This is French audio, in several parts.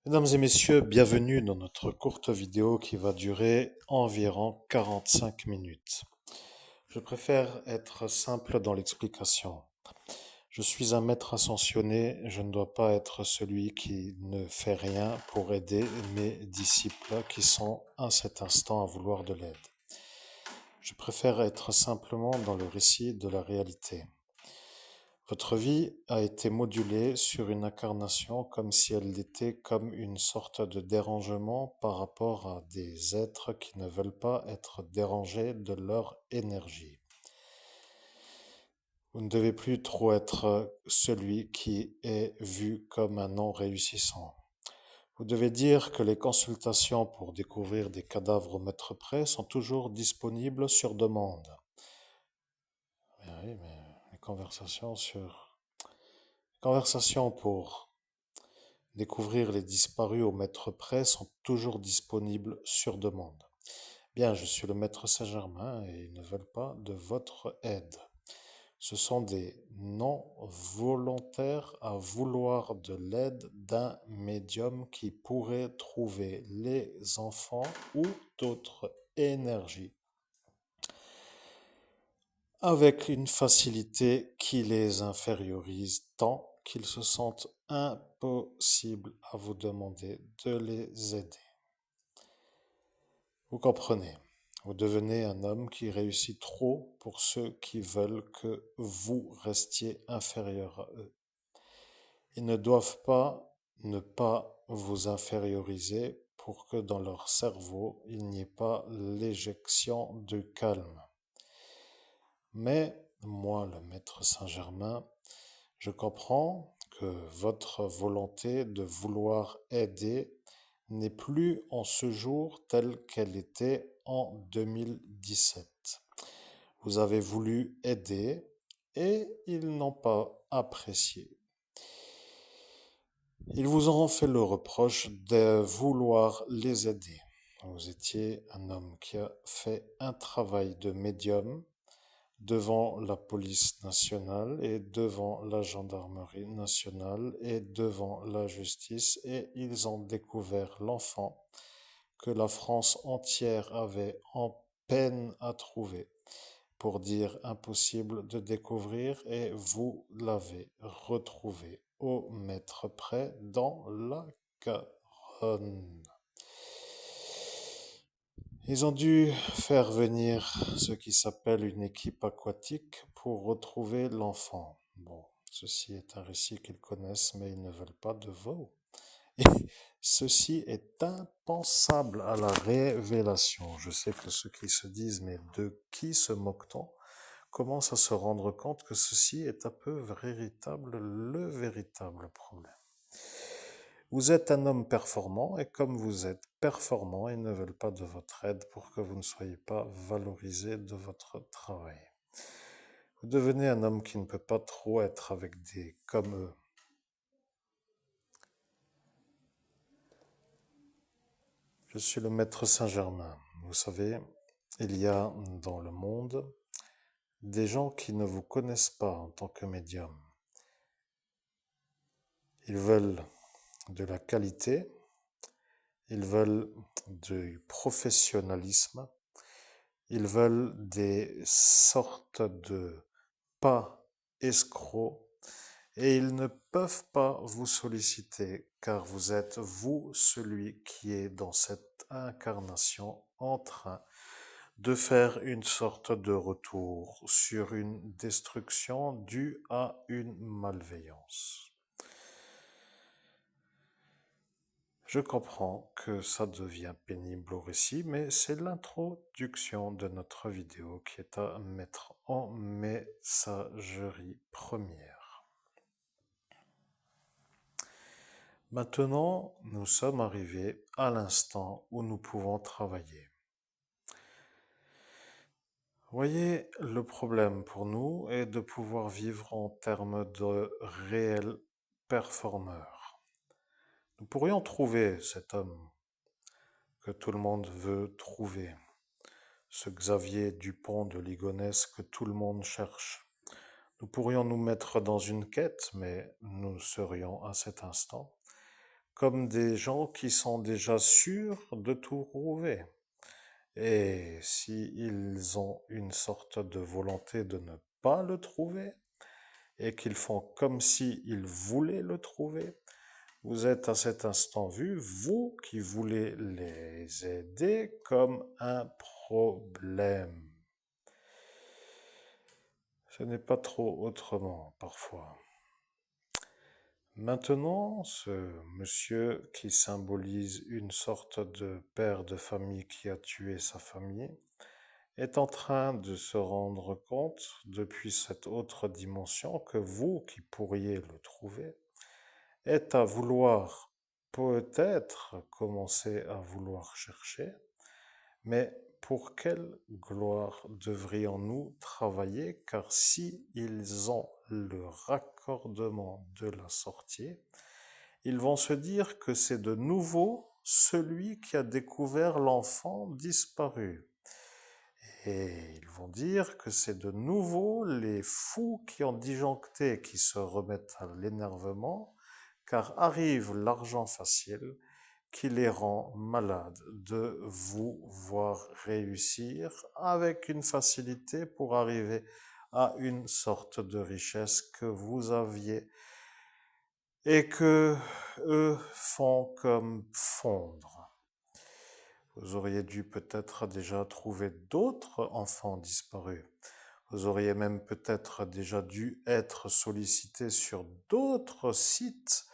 Mesdames et messieurs, bienvenue dans notre courte vidéo qui va durer environ 45 minutes. Je préfère être simple dans l'explication. Je suis un maître ascensionné, je ne dois pas être celui qui ne fait rien pour aider mes disciples qui sont à cet instant à vouloir de l'aide. Je préfère être simplement dans le récit de la réalité. Votre vie a été modulée sur une incarnation comme si elle était comme une sorte de dérangement par rapport à des êtres qui ne veulent pas être dérangés de leur énergie. Vous ne devez plus trop être celui qui est vu comme un non réussissant. Vous devez dire que les consultations pour découvrir des cadavres au mètre près sont toujours disponibles sur demande. Mais oui, mais les conversations pour découvrir les disparus au mètre près sont toujours disponibles sur demande. Bien, je suis le maître Saint-Germain et ils ne veulent pas de votre aide. Ce sont des non-volontaires à vouloir de l'aide d'un médium qui pourrait trouver les enfants ou d'autres énergies avec une facilité qui les infériorise tant qu'ils se sentent impossible à vous demander de les aider. Vous comprenez, vous devenez un homme qui réussit trop pour ceux qui veulent que vous restiez inférieur à eux. Ils ne doivent pas ne pas vous inférioriser pour que dans leur cerveau, il n'y ait pas l'éjection de calme. Mais moi, le maître Saint-Germain, je comprends que votre volonté de vouloir aider n'est plus en ce jour telle qu'elle était en 2017. Vous avez voulu aider et ils n'ont pas apprécié. Ils vous auront fait le reproche de vouloir les aider. Vous étiez un homme qui a fait un travail de médium devant la police nationale et devant la gendarmerie nationale et devant la justice et ils ont découvert l'enfant que la France entière avait en peine à trouver pour dire impossible de découvrir et vous l'avez retrouvé au mètre près dans la Garonne. Ils ont dû faire venir ce qui s'appelle une équipe aquatique pour retrouver l'enfant. Bon, ceci est un récit qu'ils connaissent, mais ils ne veulent pas de veau. Et ceci est impensable à la révélation. Je sais que ceux qui se disent, mais de qui se moque-t-on, commencent à se rendre compte que ceci est un peu le véritable problème. Vous êtes un homme performant et comme vous êtes performant, ils ne veulent pas de votre aide pour que vous ne soyez pas valorisé de votre travail. Vous devenez un homme qui ne peut pas trop être avec des comme eux. Je suis le maître Saint-Germain. Vous savez, il y a dans le monde des gens qui ne vous connaissent pas en tant que médium. Ils veulent de la qualité, ils veulent du professionnalisme, ils veulent des sortes de pas escrocs et ils ne peuvent pas vous solliciter car vous êtes vous celui qui est dans cette incarnation en train de faire une sorte de retour sur une destruction due à une malveillance. Je comprends que ça devient pénible au récit, mais c'est l'introduction de notre vidéo qui est à mettre en messagerie première. Maintenant, nous sommes arrivés à l'instant où nous pouvons travailler. Voyez, le problème pour nous est de pouvoir vivre en termes de réels performeurs. Nous pourrions trouver cet homme que tout le monde veut trouver, ce Xavier Dupont de Ligonnès que tout le monde cherche. Nous pourrions nous mettre dans une quête, mais nous serions à cet instant comme des gens qui sont déjà sûrs de tout trouver. Et s'ils ont une sorte de volonté de ne pas le trouver, et qu'ils font comme s'ils voulaient le trouver, vous êtes à cet instant vu, vous qui voulez les aider, comme un problème. Ce n'est pas trop autrement parfois. Maintenant, ce monsieur qui symbolise une sorte de père de famille qui a tué sa famille est en train de se rendre compte depuis cette autre dimension que vous qui pourriez le trouver êtes à vouloir peut-être commencer à vouloir chercher, mais pour quelle gloire devrions-nous travailler? Car si ils ont le raccordement de la sortie, ils vont se dire que c'est de nouveau celui qui a découvert l'enfant disparu. Et ils vont dire que c'est de nouveau les fous qui ont disjoncté qui se remettent à l'énervement, car arrive l'argent facile qui les rend malades de vous voir réussir avec une facilité pour arriver à une sorte de richesse que vous aviez et que eux font comme fondre. Vous auriez dû peut-être déjà trouver d'autres enfants disparus. Vous auriez même peut-être déjà dû être sollicité sur d'autres sites.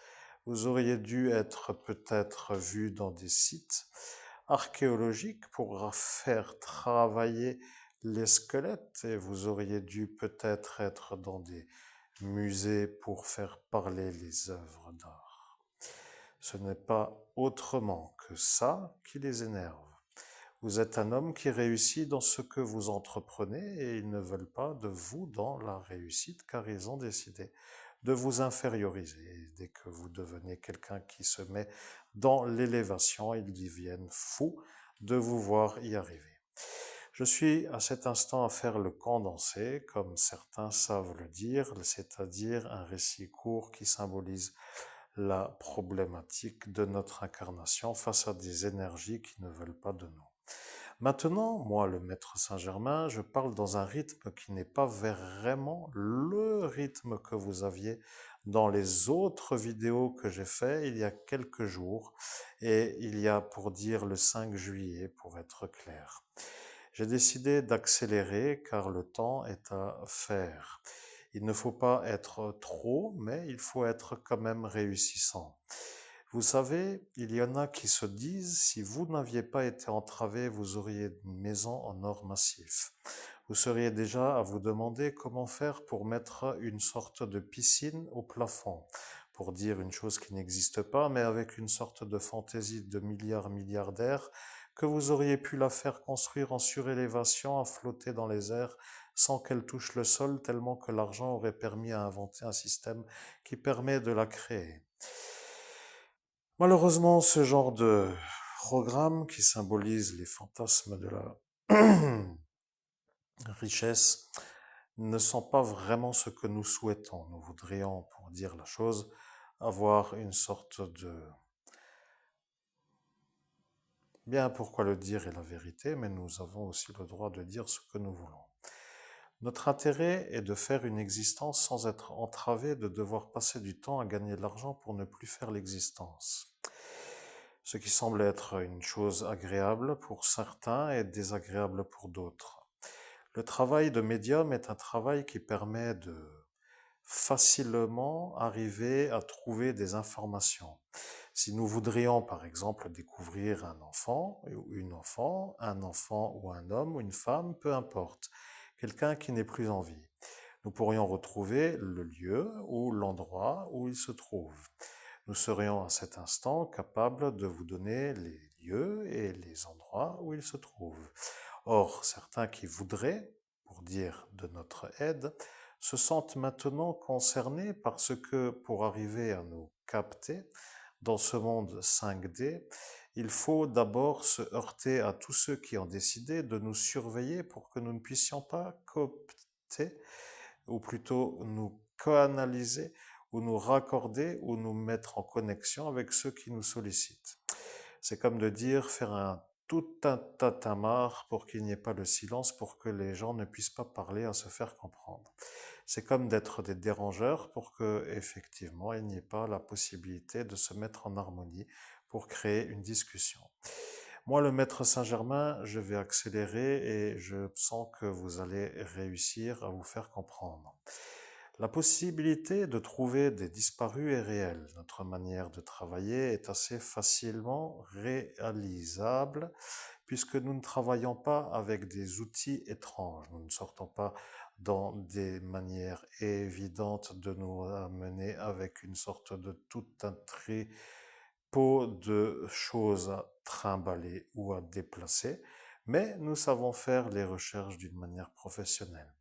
Vous auriez dû être peut-être vu dans des sites archéologiques pour faire travailler les squelettes et vous auriez dû peut-être être dans des musées pour faire parler les œuvres d'art. Ce n'est pas autrement que ça qui les énerve. Vous êtes un homme qui réussit dans ce que vous entreprenez et ils ne veulent pas de vous dans la réussite car ils ont décidé de vous inférioriser. Et dès que vous devenez quelqu'un qui se met dans l'élévation, ils deviennent fous de vous voir y arriver. Je suis à cet instant à faire le condensé, comme certains savent le dire, c'est-à-dire un récit court qui symbolise la problématique de notre incarnation face à des énergies qui ne veulent pas de nous. Maintenant, moi, le maître Saint-Germain, je parle dans un rythme qui n'est pas vraiment le rythme que vous aviez dans les autres vidéos que j'ai fait il y a quelques jours, et il y a pour dire le 5 juillet, pour être clair. J'ai décidé d'accélérer car le temps est à faire. Il ne faut pas être trop, mais il faut être quand même réussissant. Vous savez, il y en a qui se disent, si vous n'aviez pas été entravé, vous auriez une maison en or massif. Vous seriez déjà à vous demander comment faire pour mettre une sorte de piscine au plafond, pour dire une chose qui n'existe pas, mais avec une sorte de fantaisie de milliardaires, que vous auriez pu la faire construire en surélévation, à flotter dans les airs, sans qu'elle touche le sol, tellement que l'argent aurait permis à inventer un système qui permet de la créer. Malheureusement, ce genre de programme qui symbolise les fantasmes de la richesse ne sont pas vraiment ce que nous souhaitons. Nous voudrions, pour dire la chose, avoir une sorte de... Bien, pourquoi le dire est la vérité, mais nous avons aussi le droit de dire ce que nous voulons. Notre intérêt est de faire une existence sans être entravé de devoir passer du temps à gagner de l'argent pour ne plus faire l'existence. Ce qui semble être une chose agréable pour certains et désagréable pour d'autres. Le travail de médium est un travail qui permet de facilement arriver à trouver des informations. Si nous voudrions par exemple découvrir un enfant ou une enfant, un enfant ou un homme ou une femme, peu importe, quelqu'un qui n'est plus en vie, nous pourrions retrouver le lieu ou l'endroit où il se trouve. Nous serions à cet instant capables de vous donner les lieux et les endroits où il se trouve. Or, certains qui voudraient, pour dire de notre aide, se sentent maintenant concernés parce que pour arriver à nous capter dans ce monde 5D, il faut d'abord se heurter à tous ceux qui ont décidé de nous surveiller pour que nous ne puissions pas coopter, ou plutôt nous canaliser, ou nous raccorder ou nous mettre en connexion avec ceux qui nous sollicitent. C'est comme de dire faire tout un tatamar pour qu'il n'y ait pas de silence, pour que les gens ne puissent pas parler à se faire comprendre. C'est comme d'être des dérangeurs pour que, effectivement, il n'y ait pas la possibilité de se mettre en harmonie pour créer une discussion. Moi, le maître Saint-Germain, je vais accélérer et je sens que vous allez réussir à vous faire comprendre. La possibilité de trouver des disparus est réelle. Notre manière de travailler est assez facilement réalisable puisque nous ne travaillons pas avec des outils étranges. Nous ne sortons pas dans des manières évidentes de nous amener avec une sorte de tout un tripot de choses à trimballer ou à déplacer, mais nous savons faire les recherches d'une manière professionnelle.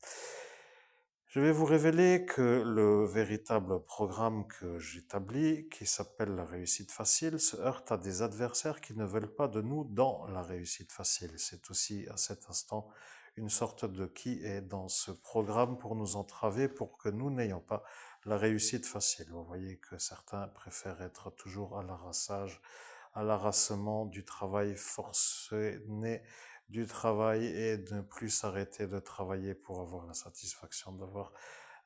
Je vais vous révéler que le véritable programme que j'établis, qui s'appelle la réussite facile, se heurte à des adversaires qui ne veulent pas de nous dans la réussite facile. C'est aussi à cet instant une sorte de qui est dans ce programme pour nous entraver, pour que nous n'ayons pas la réussite facile. Vous voyez que certains préfèrent être toujours à l'arrassage, à l'arrassement du travail forcené, du travail et de ne plus s'arrêter de travailler pour avoir la satisfaction d'avoir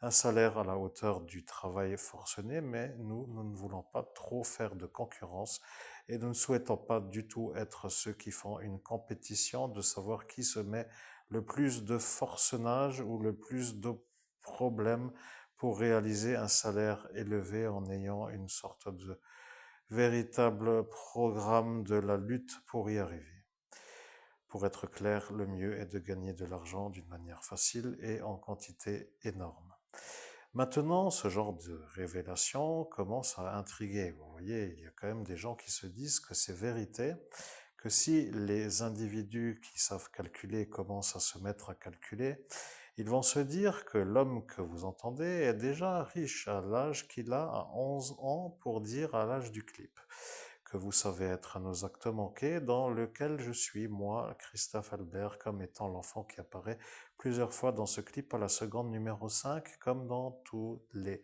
un salaire à la hauteur du travail forcené, mais nous ne voulons pas trop faire de concurrence et nous ne souhaitons pas du tout être ceux qui font une compétition de savoir qui se met le plus de forcenage ou le plus de problèmes pour réaliser un salaire élevé en ayant une sorte de véritable programme de la lutte pour y arriver. Pour être clair, le mieux est de gagner de l'argent d'une manière facile et en quantité énorme. Maintenant, ce genre de révélation commence à intriguer. Vous voyez, il y a quand même des gens qui se disent que c'est vérité, que si les individus qui savent calculer commencent à se mettre à calculer, ils vont se dire que l'homme que vous entendez est déjà riche à l'âge qu'il a à 11 ans, pour dire à l'âge du clip, que vous savez être à nos actes manqués, dans lequel je suis, moi, Christophe Albert, comme étant l'enfant qui apparaît plusieurs fois dans ce clip à la seconde numéro 5, comme dans tous les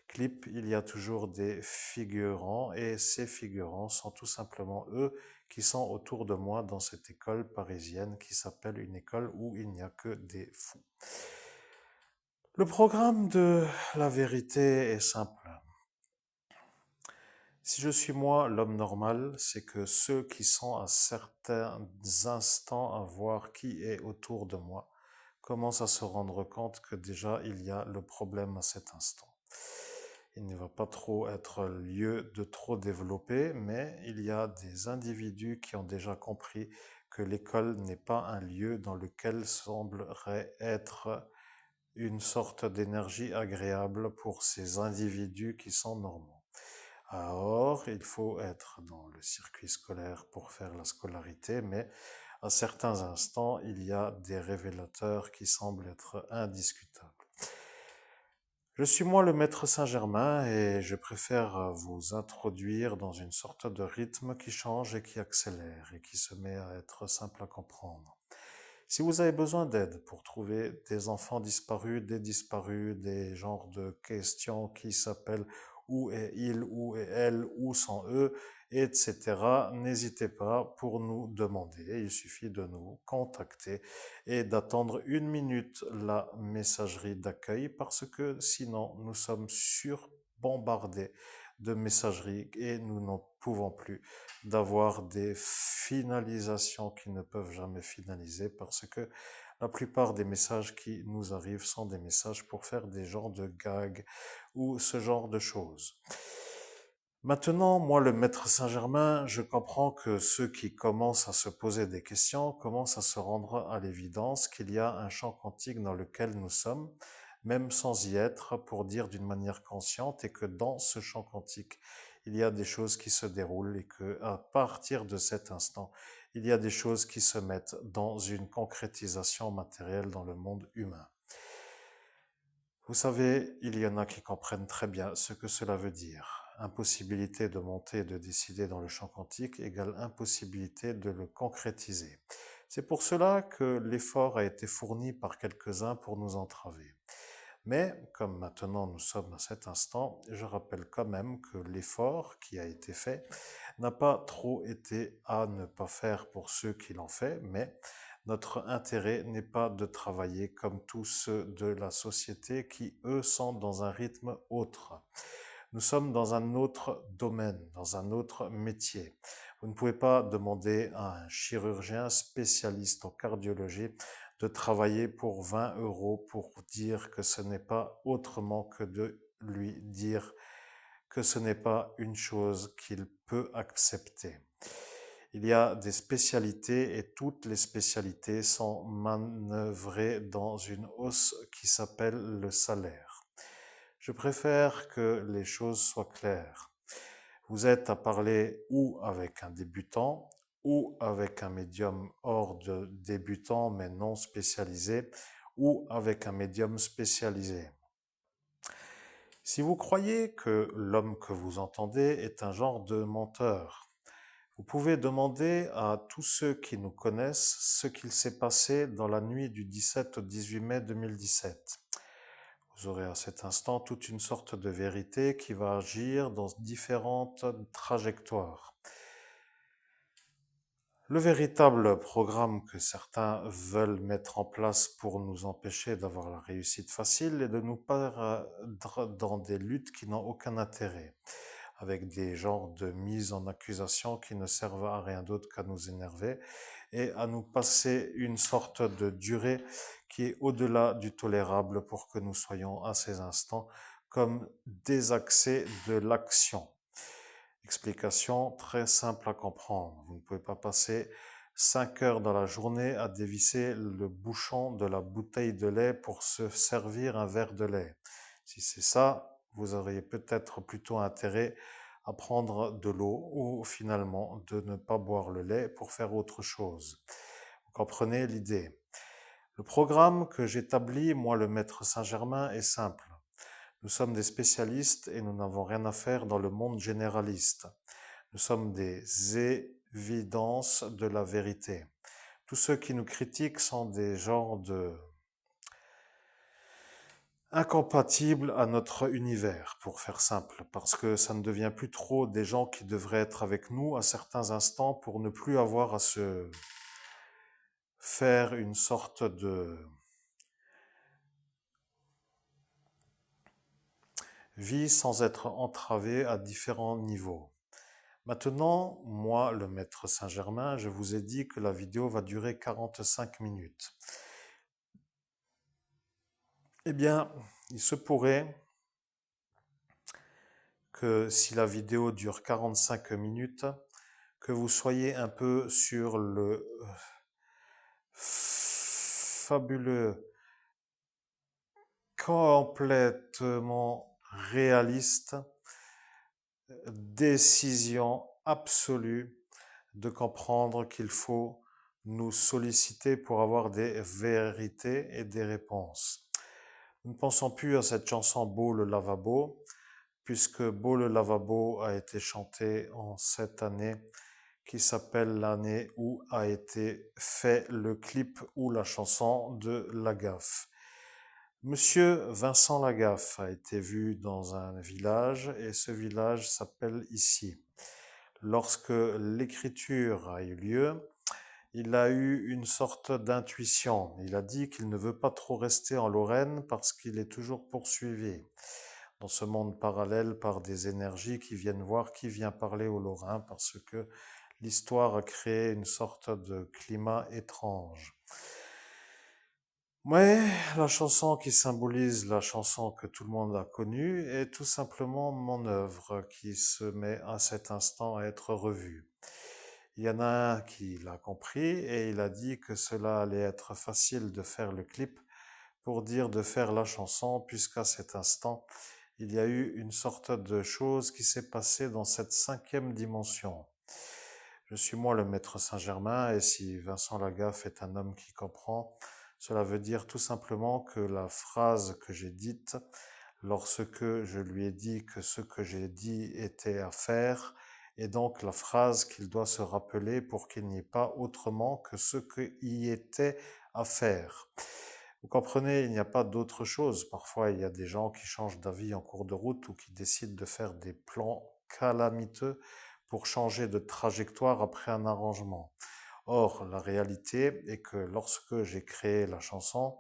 clips, il y a toujours des figurants, et ces figurants sont tout simplement eux qui sont autour de moi dans cette école parisienne qui s'appelle une école où il n'y a que des fous. Le programme de la vérité est simple. Si je suis moi, l'homme normal, c'est que ceux qui sont à certains instants à voir qui est autour de moi commencent à se rendre compte que déjà il y a le problème à cet instant. Il ne va pas trop être lieu de trop développer, mais il y a des individus qui ont déjà compris que l'école n'est pas un lieu dans lequel semblerait être une sorte d'énergie agréable pour ces individus qui sont normaux. Or, il faut être dans le circuit scolaire pour faire la scolarité, mais à certains instants, il y a des révélateurs qui semblent être indiscutables. Je suis moi le maître Saint-Germain et je préfère vous introduire dans une sorte de rythme qui change et qui accélère et qui se met à être simple à comprendre. Si vous avez besoin d'aide pour trouver des enfants disparus, des genres de questions qui s'appellent où est il, où est elle, où sont eux, etc., n'hésitez pas pour nous demander. Il suffit de nous contacter et d'attendre 1 minute la messagerie d'accueil parce que sinon nous sommes surbombardés de messageries et nous n'en pouvons plus d'avoir des finalisations qui ne peuvent jamais finaliser parce que la plupart des messages qui nous arrivent sont des messages pour faire des genres de gags ou ce genre de choses. Maintenant, moi, le maître Saint-Germain, je comprends que ceux qui commencent à se poser des questions commencent à se rendre à l'évidence qu'il y a un champ quantique dans lequel nous sommes, même sans y être, pour dire d'une manière consciente, et que dans ce champ quantique, il y a des choses qui se déroulent et que, à partir de cet instant, il y a des choses qui se mettent dans une concrétisation matérielle dans le monde humain. Vous savez, il y en a qui comprennent très bien ce que cela veut dire. Impossibilité de monter et de décider dans le champ quantique égale impossibilité de le concrétiser. C'est pour cela que l'effort a été fourni par quelques-uns pour nous entraver. Mais comme maintenant nous sommes à cet instant, je rappelle quand même que l'effort qui a été fait n'a pas trop été à ne pas faire pour ceux qui l'ont fait, mais notre intérêt n'est pas de travailler comme tous ceux de la société qui, eux, sont dans un rythme autre. Nous sommes dans un autre domaine, dans un autre métier. Vous ne pouvez pas demander à un chirurgien spécialiste en cardiologie de travailler pour 20 euros pour dire que ce n'est pas autrement que de lui dire que ce n'est pas une chose qu'il peut accepter. Il y a des spécialités et toutes les spécialités sont manœuvrées dans une hausse qui s'appelle le salaire. Je préfère que les choses soient claires. Vous êtes à parler ou avec un débutant ou avec un médium hors de débutant mais non spécialisé ou avec un médium spécialisé. Si vous croyez que l'homme que vous entendez est un genre de menteur, vous pouvez demander à tous ceux qui nous connaissent ce qu'il s'est passé dans la nuit du 17 au 18 mai 2017. Vous aurez à cet instant toute une sorte de vérité qui va agir dans différentes trajectoires. Le véritable programme que certains veulent mettre en place pour nous empêcher d'avoir la réussite facile est de nous perdre dans des luttes qui n'ont aucun intérêt, avec des genres de mises en accusation qui ne servent à rien d'autre qu'à nous énerver et à nous passer une sorte de durée qui est au-delà du tolérable pour que nous soyons à ces instants comme désaxés de l'action. Explication très simple à comprendre. Vous ne pouvez pas passer 5 heures dans la journée à dévisser le bouchon de la bouteille de lait pour se servir un verre de lait. Si c'est ça, vous auriez peut-être plutôt intérêt à prendre de l'eau ou finalement de ne pas boire le lait pour faire autre chose. Vous comprenez l'idée. Le programme que j'établis, moi le maître Saint-Germain, est simple. Nous sommes des spécialistes et nous n'avons rien à faire dans le monde généraliste. Nous sommes des évidences de la vérité. Tous ceux qui nous critiquent sont des genres de incompatibles à notre univers, pour faire simple, parce que ça ne devient plus trop des gens qui devraient être avec nous à certains instants pour ne plus avoir à se faire une sorte de vie sans être entravé à différents niveaux. Maintenant, moi, le maître Saint-Germain, je vous ai dit que la vidéo va durer 45 minutes. Eh bien, il se pourrait que si la vidéo dure 45 minutes, que vous soyez un peu sur le fabuleux, complètement réaliste, décision absolue de comprendre qu'il faut nous solliciter pour avoir des vérités et des réponses. Nous ne pensons plus à cette chanson Beau le lavabo, puisque Beau le lavabo a été chanté en cette année qui s'appelle l'année où a été fait le clip ou la chanson de Lagaffe. Monsieur Vincent Lagaffe a été vu dans un village et ce village s'appelle Issy. Lorsque l'écriture a eu lieu, il a eu une sorte d'intuition. Il a dit qu'il ne veut pas trop rester en Lorraine parce qu'il est toujours poursuivi dans ce monde parallèle par des énergies qui viennent voir qui vient parler aux Lorrains parce que l'histoire a créé une sorte de climat étrange. Mais la chanson qui symbolise la chanson que tout le monde a connue est tout simplement mon œuvre qui se met à cet instant à être revue. Il y en a un qui l'a compris et il a dit que cela allait être facile de faire le clip pour dire de faire la chanson puisqu'à cet instant, il y a eu une sorte de chose qui s'est passée dans cette 5e dimension. Je suis moi le maître Saint-Germain et si Vincent Lagaffe est un homme qui comprend, cela veut dire tout simplement que la phrase que j'ai dite lorsque je lui ai dit que ce que j'ai dit était à faire est donc la phrase qu'il doit se rappeler pour qu'il n'y ait pas autrement que ce qui était à faire. Vous comprenez, il n'y a pas d'autre chose. Parfois, il y a des gens qui changent d'avis en cours de route ou qui décident de faire des plans calamiteux pour changer de trajectoire après un arrangement. Or, la réalité est que lorsque j'ai créé la chanson,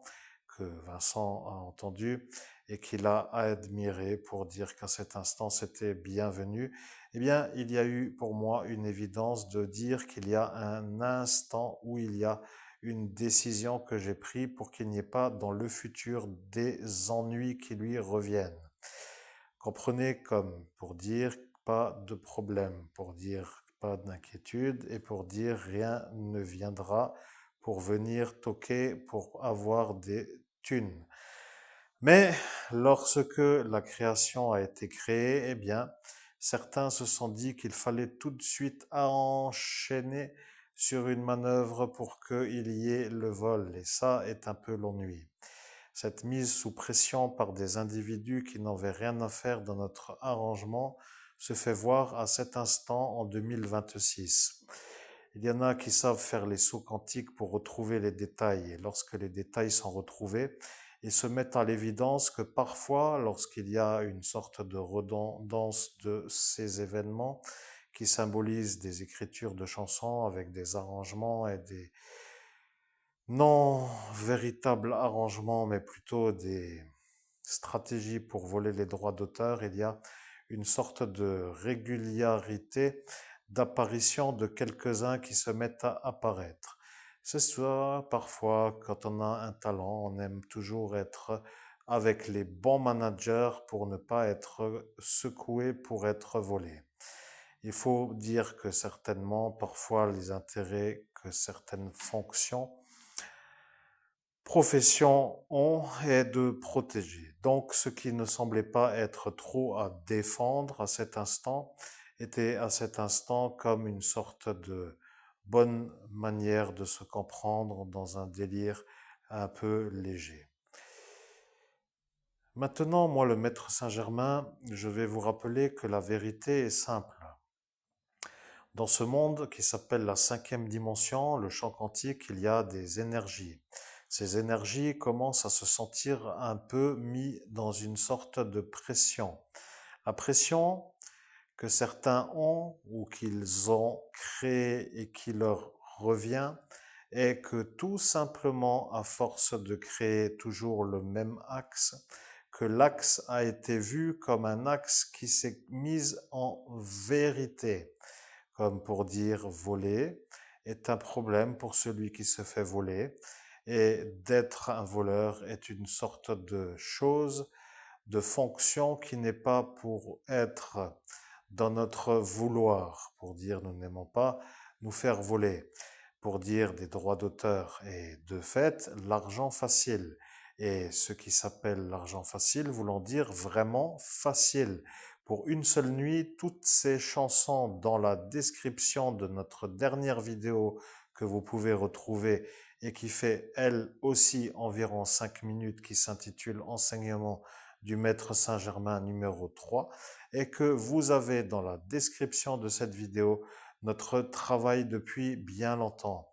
que Vincent a entendue et qu'il a admiré pour dire qu'à cet instant c'était bienvenu, eh bien, il y a eu pour moi une évidence de dire qu'il y a un instant où il y a une décision que j'ai prise pour qu'il n'y ait pas dans le futur des ennuis qui lui reviennent. Comprenez comme pour dire pas de problème, pour dire pas d'inquiétude et pour dire rien ne viendra pour venir toquer pour avoir des thunes. Mais lorsque la création a été créée, eh bien, certains se sont dit qu'il fallait tout de suite enchaîner sur une manœuvre pour qu'il y ait le vol. Et ça est un peu l'ennui. Cette mise sous pression par des individus qui n'avaient rien à faire dans notre arrangement se fait voir à cet instant en 2026. Il y en a qui savent faire les sauts quantiques pour retrouver les détails, et lorsque les détails sont retrouvés, ils se mettent à l'évidence que parfois, lorsqu'il y a une sorte de redondance de ces événements qui symbolisent des écritures de chansons avec des arrangements et des non véritables arrangements, mais plutôt des stratégies pour voler les droits d'auteur, il y a une sorte de régularité d'apparition de quelques-uns qui se mettent à apparaître. C'est ça, parfois, quand on a un talent, on aime toujours être avec les bons managers pour ne pas être secoué pour être volé. Il faut dire que certainement, parfois, les intérêts que certaines fonctions profession ont est de protéger. Donc, ce qui ne semblait pas être trop à défendre à cet instant était à cet instant comme une sorte de bonne manière de se comprendre dans un délire un peu léger. Maintenant, moi, le maître Saint-Germain, je vais vous rappeler que la vérité est simple. Dans ce monde qui s'appelle la cinquième dimension, le champ quantique, il y a des énergies. Ces énergies commencent à se sentir un peu mis dans une sorte de pression. La pression que certains ont ou qu'ils ont créée et qui leur revient est que tout simplement, à force de créer toujours le même axe, que l'axe a été vu comme un axe qui s'est mis en vérité comme pour dire voler, est un problème pour celui qui se fait voler. Et d'être un voleur est une sorte de chose, de fonction qui n'est pas pour être dans notre vouloir, pour dire nous n'aimons pas nous faire voler, pour dire des droits d'auteur et de fait l'argent facile. Et ce qui s'appelle l'argent facile voulant dire vraiment facile. Pour une seule nuit, toutes ces chansons dans la description de notre dernière vidéo que vous pouvez retrouver et qui fait elle aussi environ 5 minutes, qui s'intitule Enseignement du Maître Saint-Germain numéro 3, et que vous avez dans la description de cette vidéo notre travail depuis bien longtemps.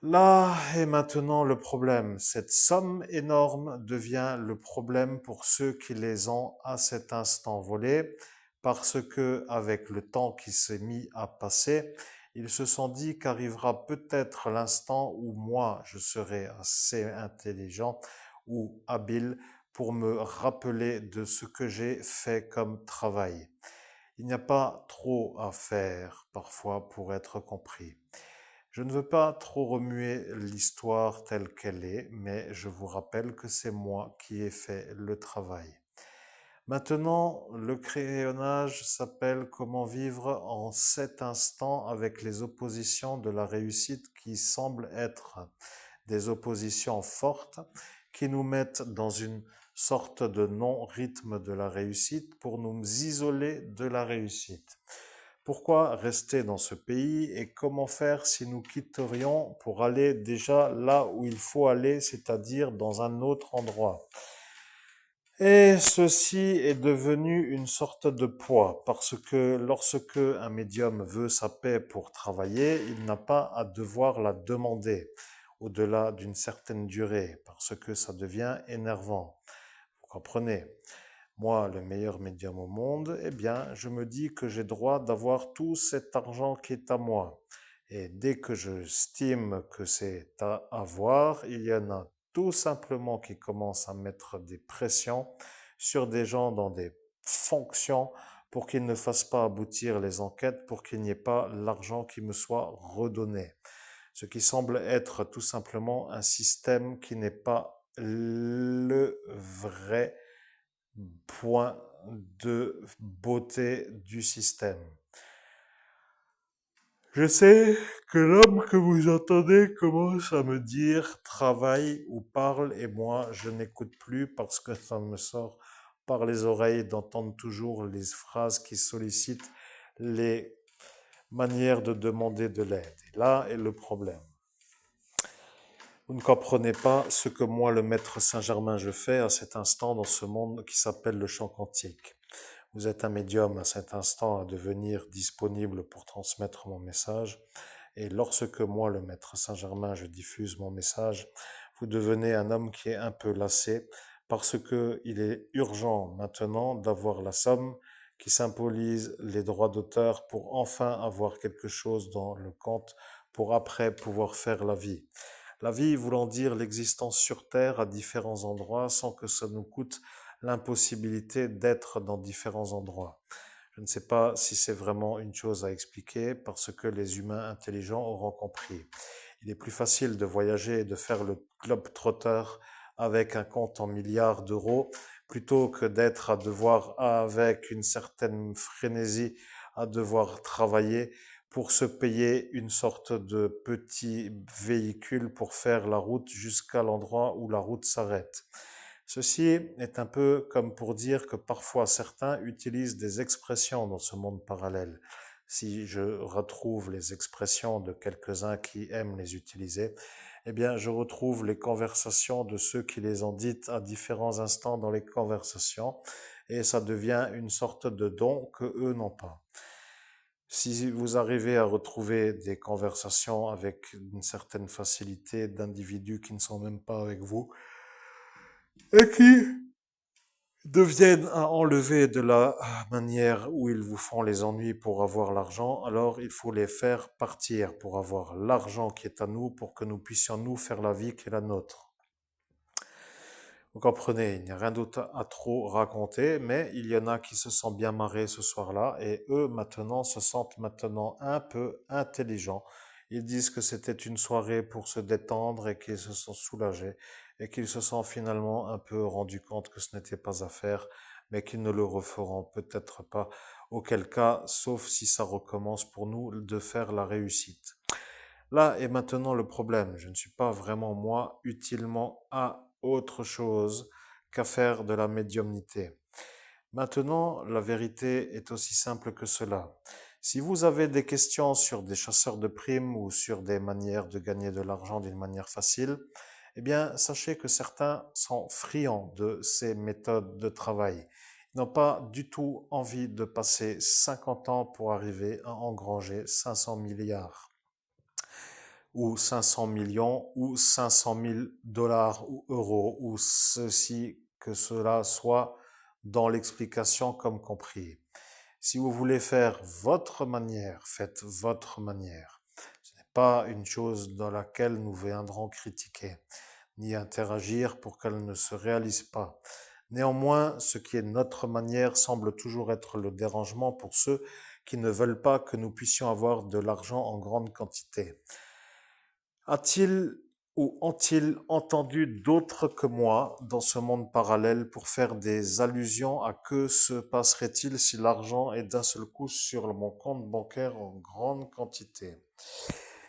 Là est maintenant le problème. Cette somme énorme devient le problème pour ceux qui les ont à cet instant volés, parce que avec le temps qui s'est mis à passer, ils se sont dit qu'arrivera peut-être l'instant où moi je serai assez intelligent ou habile pour me rappeler de ce que j'ai fait comme travail. Il n'y a pas trop à faire parfois pour être compris. Je ne veux pas trop remuer l'histoire telle qu'elle est, mais je vous rappelle que c'est moi qui ai fait le travail. Maintenant, le crayonnage s'appelle Comment vivre en cet instant avec les oppositions de la réussite qui semblent être des oppositions fortes qui nous mettent dans une sorte de non-rythme de la réussite pour nous isoler de la réussite. Pourquoi rester dans ce pays et comment faire si nous quitterions pour aller déjà là où il faut aller, c'est-à-dire dans un autre endroit? Et ceci est devenu une sorte de poids parce que lorsque un médium veut sa paix pour travailler, il n'a pas à devoir la demander. au-delà d'une certaine durée, parce que ça devient énervant. Vous comprenez? Moi, le meilleur médium au monde, eh bien, je me dis que j'ai droit d'avoir tout cet argent qui est à moi. Et dès que je estime que c'est à avoir, il y en a tout simplement qui commencent à mettre des pressions sur des gens dans des fonctions pour qu'ils ne fassent pas aboutir les enquêtes, pour qu'il n'y ait pas l'argent qui me soit redonné. Ce qui semble être tout simplement un système qui n'est pas le vrai point de beauté du système. Je sais que l'homme que vous entendez commence à me dire travaille ou parle et moi je n'écoute plus parce que ça me sort par les oreilles d'entendre toujours les phrases qui sollicitent les manières de demander de l'aide. Et là est le problème. Vous ne comprenez pas ce que moi, le maître Saint-Germain, je fais à cet instant dans ce monde qui s'appelle le champ quantique. Vous êtes un médium à cet instant à devenir disponible pour transmettre mon message. Et lorsque moi, le maître Saint-Germain, je diffuse mon message, vous devenez un homme qui est un peu lassé parce que il est urgent maintenant d'avoir la somme qui symbolise les droits d'auteur pour enfin avoir quelque chose dans le compte pour après pouvoir faire la vie. La vie voulant dire l'existence sur Terre à différents endroits sans que ça nous coûte l'impossibilité d'être dans différents endroits. Je ne sais pas si c'est vraiment une chose à expliquer parce que les humains intelligents auront compris. Il est plus facile de voyager et de faire le globe-trotter avec un compte en milliards d'euros plutôt que d'être à devoir, avec une certaine frénésie, à devoir travailler pour se payer une sorte de petit véhicule pour faire la route jusqu'à l'endroit où la route s'arrête. Ceci est un peu comme pour dire que parfois certains utilisent des expressions dans ce monde parallèle. Si je retrouve les expressions de quelques-uns qui aiment les utiliser, eh bien, je retrouve les conversations de ceux qui les ont dites à différents instants dans les conversations et ça devient une sorte de don que eux n'ont pas. Si vous arrivez à retrouver des conversations avec une certaine facilité d'individus qui ne sont même pas avec vous et qui deviennent à enlever de la manière où ils vous font les ennuis pour avoir l'argent, alors il faut les faire partir pour avoir l'argent qui est à nous, pour que nous puissions nous faire la vie qui est la nôtre. Vous comprenez, il n'y a rien d'autre à trop raconter, mais il y en a qui se sont bien marrés ce soir-là et eux maintenant se sentent maintenant un peu intelligents. Ils disent que c'était une soirée pour se détendre et qu'ils se sont soulagés et qu'ils se sont finalement un peu rendus compte que ce n'était pas à faire, mais qu'ils ne le referont peut-être pas, auquel cas, sauf si ça recommence pour nous, de faire la réussite. Là est maintenant le problème. Je ne suis pas vraiment, moi, utilement à autre chose qu'à faire de la médiumnité. Maintenant, la vérité est aussi simple que cela. Si vous avez des questions sur des chasseurs de primes ou sur des manières de gagner de l'argent d'une manière facile, eh bien, sachez que certains sont friands de ces méthodes de travail. Ils n'ont pas du tout envie de passer 50 ans pour arriver à engranger 500 milliards ou 500 millions ou 500 000 dollars ou euros ou ceci que cela soit dans l'explication comme compris. Si vous voulez faire votre manière, faites votre manière. Ce n'est pas une chose dans laquelle nous viendrons critiquer, ni interagir pour qu'elle ne se réalise pas. Néanmoins, ce qui est notre manière semble toujours être le dérangement pour ceux qui ne veulent pas que nous puissions avoir de l'argent en grande quantité. A-t-il ou ont-ils entendu d'autres que moi dans ce monde parallèle pour faire des allusions à que se passerait-il si l'argent est d'un seul coup sur mon compte bancaire en grande quantité?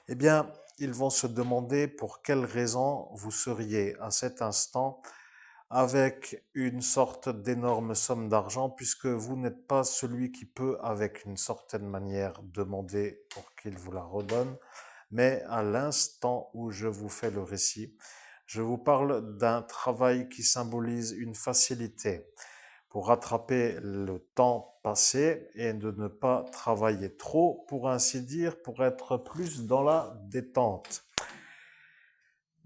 Eh bien, ils vont se demander pour quelle raison vous seriez à cet instant avec une sorte d'énorme somme d'argent puisque vous n'êtes pas celui qui peut, avec une certaine manière, demander pour qu'il vous la redonne. Mais à l'instant où je vous fais le récit, je vous parle d'un travail qui symbolise une facilité pour rattraper le temps passé et de ne pas travailler trop, pour ainsi dire, pour être plus dans la détente.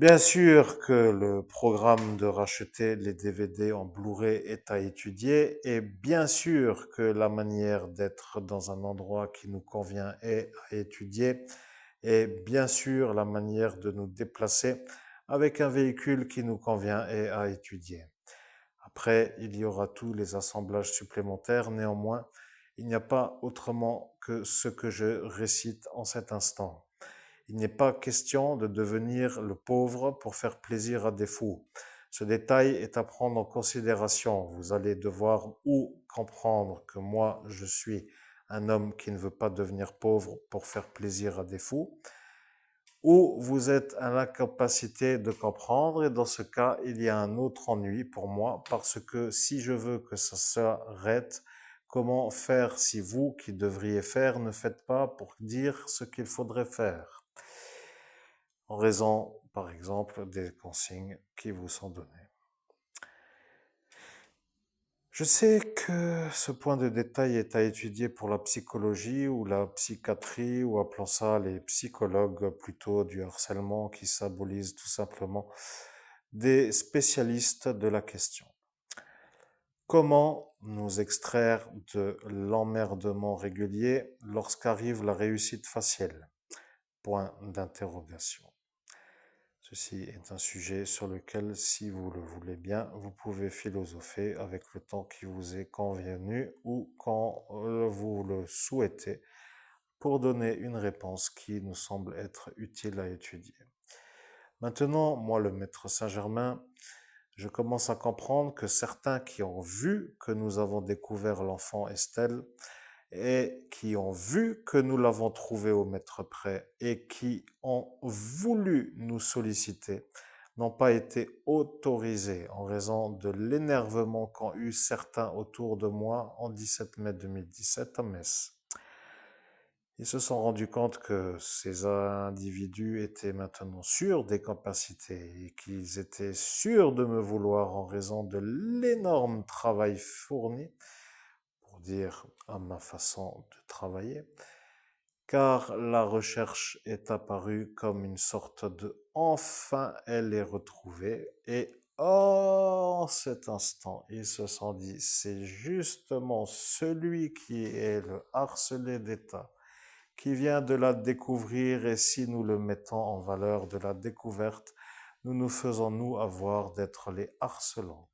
Bien sûr que le programme de racheter les DVD en Blu-ray est à étudier et bien sûr que la manière d'être dans un endroit qui nous convient est à étudier et bien sûr la manière de nous déplacer avec un véhicule qui nous convient est à étudier. Après, il y aura tous les assemblages supplémentaires, néanmoins, il n'y a pas autrement que ce que je récite en cet instant. Il n'est pas question de devenir le pauvre pour faire plaisir à des fous. Ce détail est à prendre en considération. Vous allez devoir ou comprendre que moi, je suis un homme qui ne veut pas devenir pauvre pour faire plaisir à des fous, ou vous êtes à l'incapacité de comprendre, et dans ce cas, il y a un autre ennui pour moi, parce que si je veux que ça s'arrête, comment faire si vous, qui devriez faire, ne faites pas pour dire ce qu'il faudrait faire, en raison, par exemple, des consignes qui vous sont données. Je sais que ce point de détail est à étudier pour la psychologie ou la psychiatrie, ou appelons ça les psychologues plutôt du harcèlement, qui symbolisent tout simplement des spécialistes de la question. Comment nous extraire de l'emmerdement régulier lorsqu'arrive la réussite faciale? Point d'interrogation. Ceci est un sujet sur lequel, si vous le voulez bien, vous pouvez philosopher avec le temps qui vous est convenu ou quand vous le souhaitez pour donner une réponse qui nous semble être utile à étudier. Maintenant, moi, le maître Saint-Germain, je commence à comprendre que certains qui ont vu que nous avons découvert l'enfant Estelle et qui ont vu que nous l'avons trouvé au maître près et qui ont voulu nous solliciter n'ont pas été autorisés en raison de l'énervement qu'ont eu certains autour de moi en 17 mai 2017 à Metz. Ils se sont rendus compte que ces individus étaient maintenant sûrs des capacités et qu'ils étaient sûrs de me vouloir en raison de l'énorme travail fourni, pour dire à ma façon de travailler, car la recherche est apparue comme une sorte de enfin elle est retrouvée, et en cet instant ils se sont dit c'est justement celui qui est le harcelé d'État qui vient de la découvrir, et si nous le mettons en valeur de la découverte, nous nous faisons nous avoir d'être les harcelants.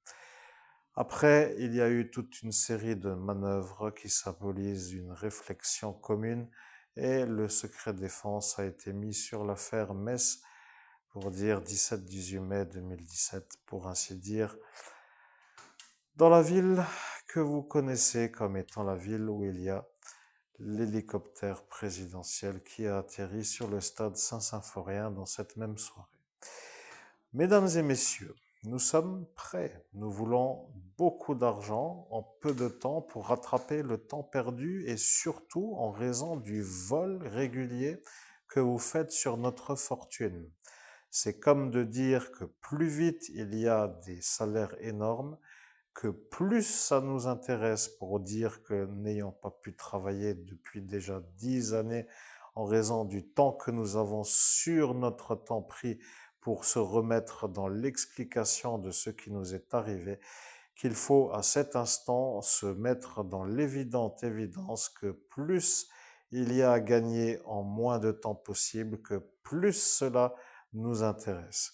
Après, il y a eu toute une série de manœuvres qui symbolisent une réflexion commune, et le secret défense a été mis sur l'affaire Metz, pour dire 17-18 mai 2017, pour ainsi dire, dans la ville que vous connaissez comme étant la ville où il y a l'hélicoptère présidentiel qui a atterri sur le stade Saint-Symphorien dans cette même soirée. Mesdames et messieurs, nous sommes prêts. Nous voulons beaucoup d'argent en peu de temps pour rattraper le temps perdu, et surtout en raison du vol régulier que vous faites sur notre fortune. C'est comme de dire que plus vite il y a des salaires énormes, que plus ça nous intéresse, pour dire que n'ayant pas pu travailler depuis déjà 10 années en raison du temps que nous avons sur notre temps pris pour se remettre dans l'explication de ce qui nous est arrivé, qu'il faut à cet instant se mettre dans l'évidente évidence que plus il y a à gagner en moins de temps possible, que plus cela nous intéresse.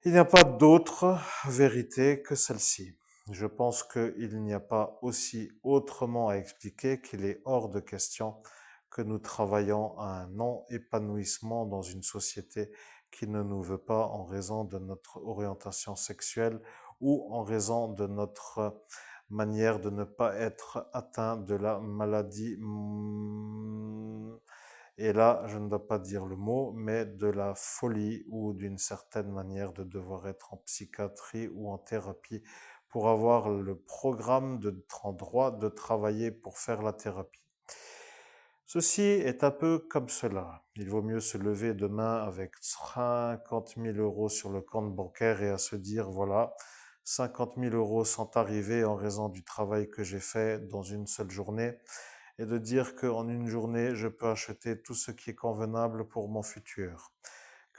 Il n'y a pas d'autre vérité que celle-ci. Je pense qu'il n'y a pas aussi autrement à expliquer qu'il est hors de question que nous travaillons à un non-épanouissement dans une société qui ne nous veut pas en raison de notre orientation sexuelle ou en raison de notre manière de ne pas être atteint de la maladie. Et là, je ne dois pas dire le mot, mais de la folie, ou d'une certaine manière de devoir être en psychiatrie ou en thérapie pour avoir le programme en droit de travailler pour faire la thérapie. Ceci est un peu comme cela. Il vaut mieux se lever demain avec 50 000 euros sur le compte bancaire et à se dire, voilà, 50 000 euros sont arrivés en raison du travail que j'ai fait dans une seule journée, et de dire qu'en une journée, je peux acheter tout ce qui est convenable pour mon futur.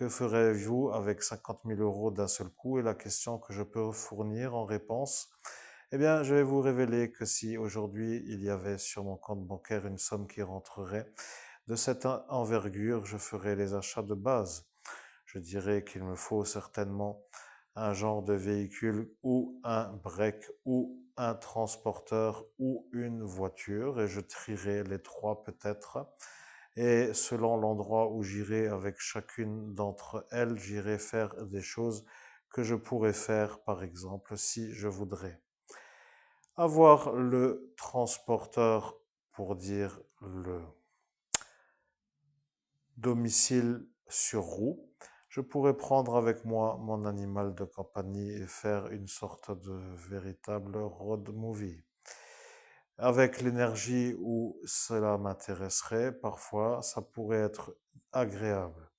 que ferez-vous avec 50 000 euros d'un seul coup? Et la question que je peux fournir en réponse, eh bien, je vais vous révéler que si aujourd'hui il y avait sur mon compte bancaire une somme qui rentrerait de cette envergure, je ferais les achats de base. Je dirais qu'il me faut certainement un genre de véhicule ou un break ou un transporteur ou une voiture et je trierai les trois peut-être. Et selon l'endroit où j'irai avec chacune d'entre elles, j'irai faire des choses que je pourrais faire, par exemple, si je voudrais. Avoir le transporteur, pour dire le domicile sur roue, je pourrais prendre avec moi mon animal de compagnie et faire une sorte de véritable road movie. Avec l'énergie où cela m'intéresserait, parfois ça pourrait être agréable.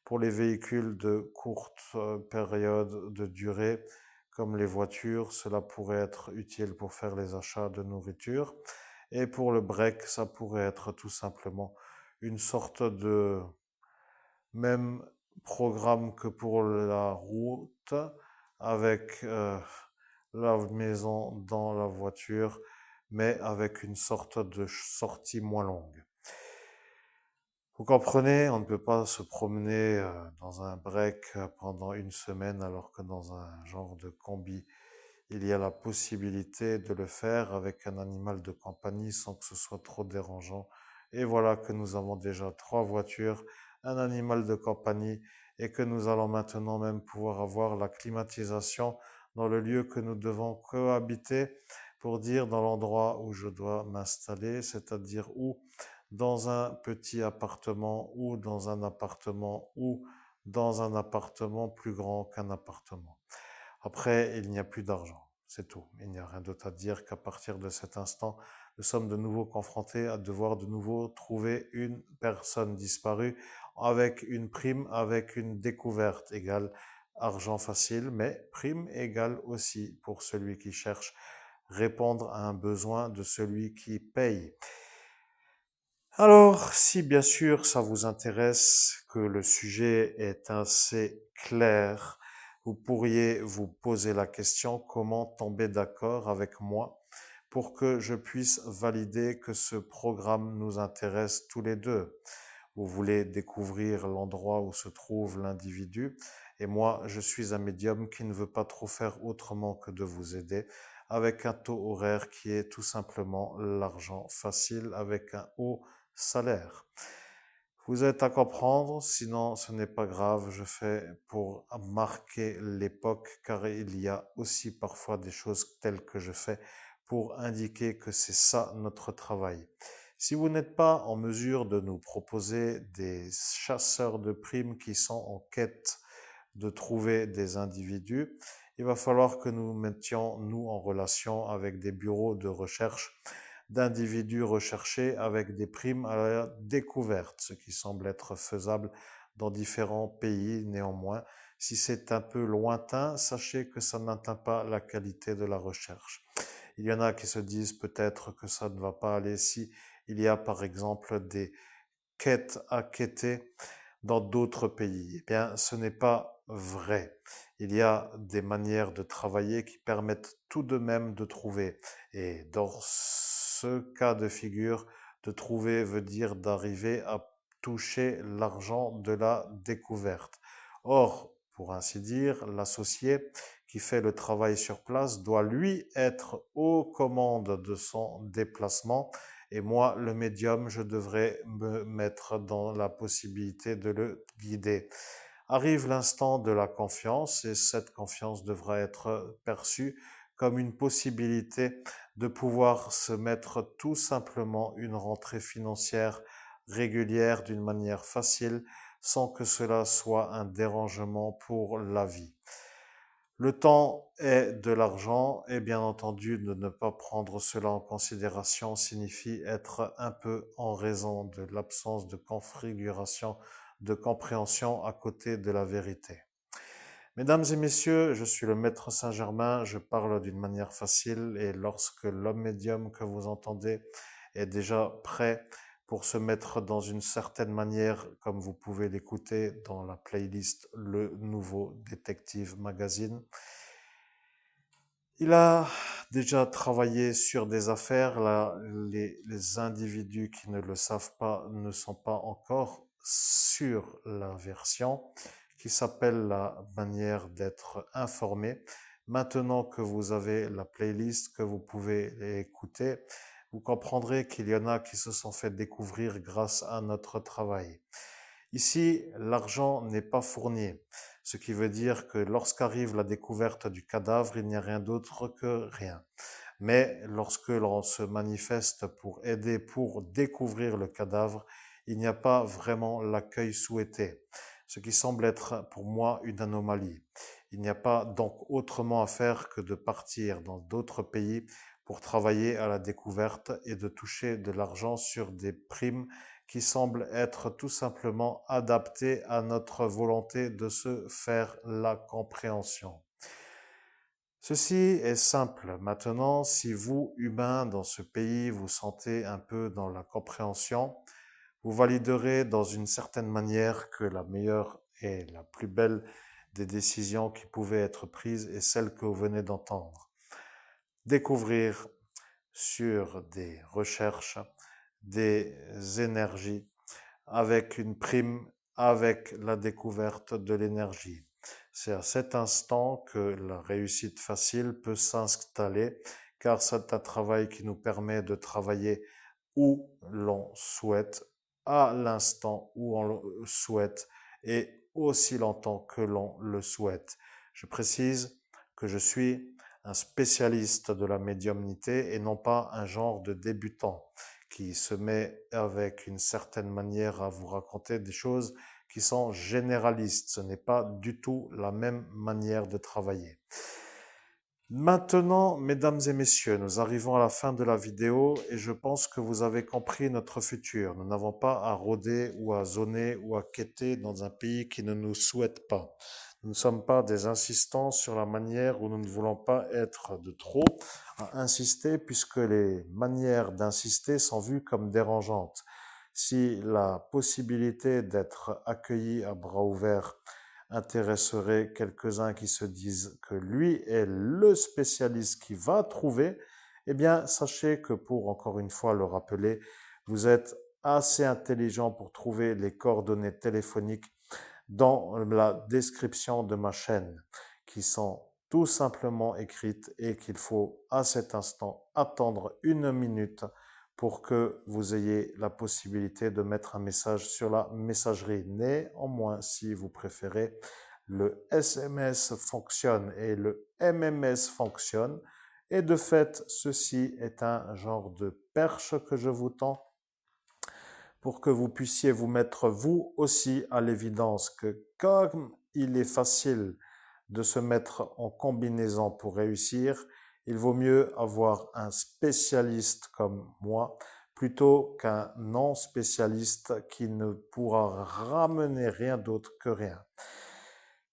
Pour les véhicules de courte période de durée, comme les voitures, cela pourrait être utile pour faire les achats de nourriture. Et pour le break, ça pourrait être tout simplement une sorte de même programme que pour la route, avec la maison dans la voiture, mais avec une sorte de sortie moins longue. Vous comprenez, on ne peut pas se promener dans un break pendant une semaine alors que dans un genre de combi, il y a la possibilité de le faire avec un animal de compagnie sans que ce soit trop dérangeant. Et voilà que nous avons déjà 3 voitures, un animal de compagnie et que nous allons maintenant même pouvoir avoir la climatisation dans le lieu que nous devons cohabiter, pour dire dans l'endroit où je dois m'installer, c'est-à-dire où dans un petit appartement ou dans un appartement ou dans un appartement plus grand qu'un appartement. Après, il n'y a plus d'argent, c'est tout. Il n'y a rien d'autre à dire qu'à partir de cet instant, nous sommes de nouveau confrontés à devoir de nouveau trouver une personne disparue avec une prime, avec une découverte égale argent facile, mais prime égale aussi pour celui qui cherche répondre à un besoin de celui qui paye. Alors, si bien sûr ça vous intéresse, que le sujet est assez clair, vous pourriez vous poser la question comment tomber d'accord avec moi pour que je puisse valider que ce programme nous intéresse tous les deux. Vous voulez découvrir l'endroit où se trouve l'individu et moi je suis un médium qui ne veut pas trop faire autrement que de vous aider avec un taux horaire qui est tout simplement l'argent facile avec un haut salaire. Vous êtes à comprendre, sinon ce n'est pas grave, je fais pour marquer l'époque car il y a aussi parfois des choses telles que je fais pour indiquer que c'est ça notre travail. Si vous n'êtes pas en mesure de nous proposer des chasseurs de primes qui sont en quête de trouver des individus, il va falloir que nous mettions nous en relation avec des bureaux de recherche d'individus recherchés avec des primes à la découverte, ce qui semble être faisable dans différents pays. Néanmoins, si c'est un peu lointain, sachez que ça n'atteint pas la qualité de la recherche. Il y en a qui se disent peut-être que ça ne va pas aller si il y a par exemple des quêtes à quêter dans d'autres pays. Eh bien, ce n'est pas vrai. Il y a des manières de travailler qui permettent tout de même de trouver. Et dans ce cas de figure, de trouver veut dire d'arriver à toucher l'argent de la découverte. Or, pour ainsi dire, l'associé qui fait le travail sur place doit lui être aux commandes de son déplacement et moi, le médium, je devrais me mettre dans la possibilité de le guider. Arrive l'instant de la confiance et cette confiance devra être perçue comme une possibilité de pouvoir se mettre tout simplement une rentrée financière régulière d'une manière facile sans que cela soit un dérangement pour la vie. Le temps est de l'argent et bien entendu de ne pas prendre cela en considération signifie être un peu en raison de l'absence de configuration, de compréhension à côté de la vérité. Mesdames et messieurs, je suis le maître Saint-Germain, je parle d'une manière facile et lorsque l'homme médium que vous entendez est déjà prêt pour se mettre dans une certaine manière, comme vous pouvez l'écouter dans la playlist Le Nouveau Détective Magazine. Il a déjà travaillé sur des affaires. Là, les individus qui ne le savent pas ne sont pas encore sur la version qui s'appelle la manière d'être informé. Maintenant que vous avez la playlist, que vous pouvez écouter, vous comprendrez qu'il y en a qui se sont fait découvrir grâce à notre travail. Ici, l'argent n'est pas fourni, ce qui veut dire que lorsqu'arrive la découverte du cadavre, il n'y a rien d'autre que rien. Mais lorsque l'on se manifeste pour aider, pour découvrir le cadavre, il n'y a pas vraiment l'accueil souhaité, ce qui semble être pour moi une anomalie. Il n'y a pas donc autrement à faire que de partir dans d'autres pays pour travailler à la découverte et de toucher de l'argent sur des primes qui semblent être tout simplement adaptées à notre volonté de se faire la compréhension. Ceci est simple. Maintenant, si vous, humains, dans ce pays, vous sentez un peu dans la compréhension, vous validerez dans une certaine manière que la meilleure et la plus belle des décisions qui pouvaient être prises est celle que vous venez d'entendre. Découvrir sur des recherches, des énergies, avec une prime, avec la découverte de l'énergie. C'est à cet instant que la réussite facile peut s'installer, car c'est un travail qui nous permet de travailler où l'on souhaite, à l'instant où on le souhaite et aussi longtemps que l'on le souhaite. Je précise que je suis un spécialiste de la médiumnité et non pas un genre de débutant qui se met avec une certaine manière à vous raconter des choses qui sont généralistes. Ce n'est pas du tout la même manière de travailler. Maintenant, mesdames et messieurs, nous arrivons à la fin de la vidéo et je pense que vous avez compris notre futur. Nous n'avons pas à rôder ou à zoner ou à quêter dans un pays qui ne nous souhaite pas. Nous ne sommes pas des insistants sur la manière où nous ne voulons pas être de trop à insister puisque les manières d'insister sont vues comme dérangeantes. Si la possibilité d'être accueilli à bras ouverts intéresserait quelques-uns qui se disent que lui est le spécialiste qui va trouver, eh bien, sachez que pour, encore une fois, le rappeler, vous êtes assez intelligent pour trouver les coordonnées téléphoniques dans la description de ma chaîne, qui sont tout simplement écrites et qu'il faut à cet instant attendre 1 minute pour que vous ayez la possibilité de mettre un message sur la messagerie. Néanmoins, si vous préférez, le SMS fonctionne et le MMS fonctionne. Et de fait, ceci est un genre de perche que je vous tends pour que vous puissiez vous mettre vous aussi à l'évidence que comme il est facile de se mettre en combinaison pour réussir, il vaut mieux avoir un spécialiste comme moi plutôt qu'un non spécialiste qui ne pourra ramener rien d'autre que rien.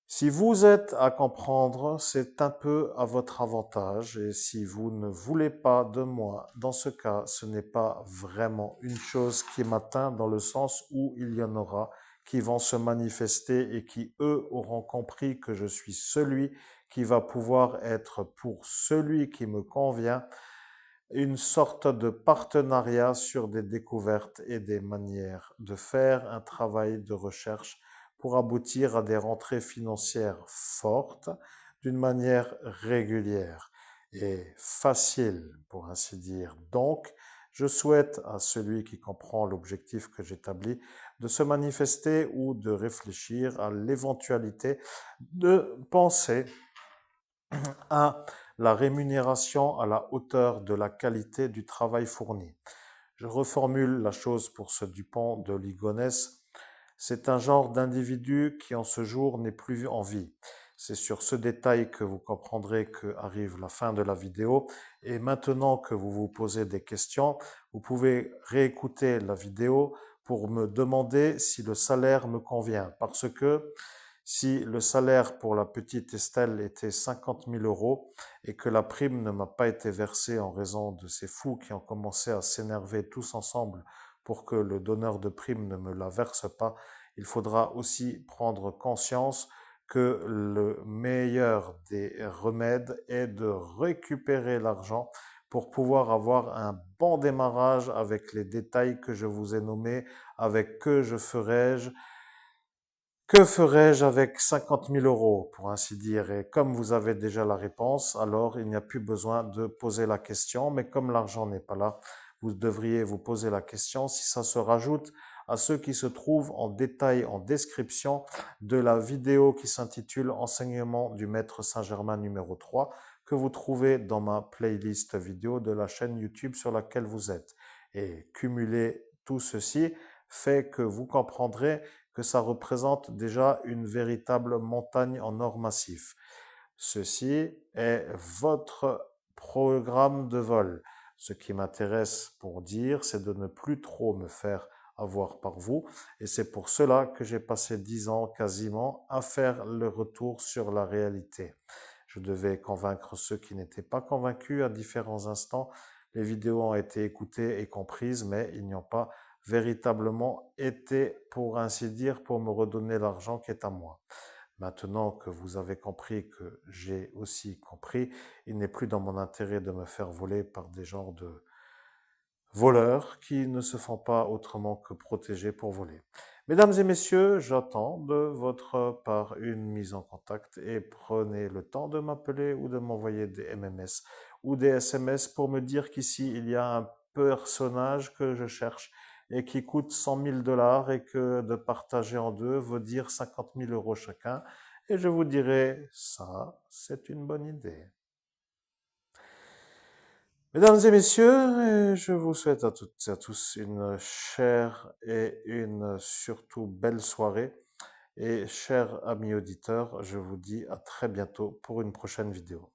Si vous êtes à comprendre, c'est un peu à votre avantage et si vous ne voulez pas de moi, dans ce cas, ce n'est pas vraiment une chose qui m'atteint dans le sens où il y en aura qui vont se manifester et qui, eux, auront compris que je suis celui qui va pouvoir être pour celui qui me convient une sorte de partenariat sur des découvertes et des manières de faire un travail de recherche pour aboutir à des rentrées financières fortes d'une manière régulière et facile, pour ainsi dire. Donc, je souhaite à celui qui comprend l'objectif que j'établis de se manifester ou de réfléchir à l'éventualité de penser à la rémunération à la hauteur de la qualité du travail fourni. Je reformule la chose pour ce Dupont de Ligonnès. C'est un genre d'individu qui en ce jour n'est plus en vie. C'est sur ce détail que vous comprendrez qu'arrive la fin de la vidéo. Et maintenant que vous vous posez des questions, vous pouvez réécouter la vidéo pour me demander si le salaire me convient. Parce que si le salaire pour la petite Estelle était 50 000 euros et que la prime ne m'a pas été versée en raison de ces fous qui ont commencé à s'énerver tous ensemble pour que le donneur de prime ne me la verse pas, il faudra aussi prendre conscience que le meilleur des remèdes est de récupérer l'argent pour pouvoir avoir un bon démarrage avec les détails que je vous ai nommés, avec que ferais-je avec 50 000 euros, pour ainsi dire. Et comme vous avez déjà la réponse, alors il n'y a plus besoin de poser la question, mais comme l'argent n'est pas là, vous devriez vous poser la question si ça se rajoute à ceux qui se trouvent en détail en description de la vidéo qui s'intitule Enseignement du Maître Saint-Germain numéro 3 que vous trouvez dans ma playlist vidéo de la chaîne YouTube sur laquelle vous êtes. Et cumuler tout ceci fait que vous comprendrez que ça représente déjà une véritable montagne en or massif. Ceci est votre programme de vol. Ce qui m'intéresse pour dire, c'est de ne plus trop me faire avoir par vous. Et c'est pour cela que j'ai passé 10 ans quasiment à faire le retour sur la réalité. Je devais convaincre ceux qui n'étaient pas convaincus à différents instants. Les vidéos ont été écoutées et comprises, mais ils n'y ont pas véritablement été, pour ainsi dire, pour me redonner l'argent qui est à moi. Maintenant que vous avez compris que j'ai aussi compris, il n'est plus dans mon intérêt de me faire voler par des genres de voleurs qui ne se font pas autrement que protéger pour voler. Mesdames et messieurs, j'attends de votre part une mise en contact et prenez le temps de m'appeler ou de m'envoyer des MMS ou des SMS pour me dire qu'ici il y a un personnage que je cherche et qui coûte 100 000 dollars et que de partager en deux veut dire 50 000 euros chacun. Et je vous dirai, ça, c'est une bonne idée. Mesdames et messieurs, je vous souhaite à toutes et à tous une chère et une surtout belle soirée. Et chers amis auditeurs, je vous dis à très bientôt pour une prochaine vidéo.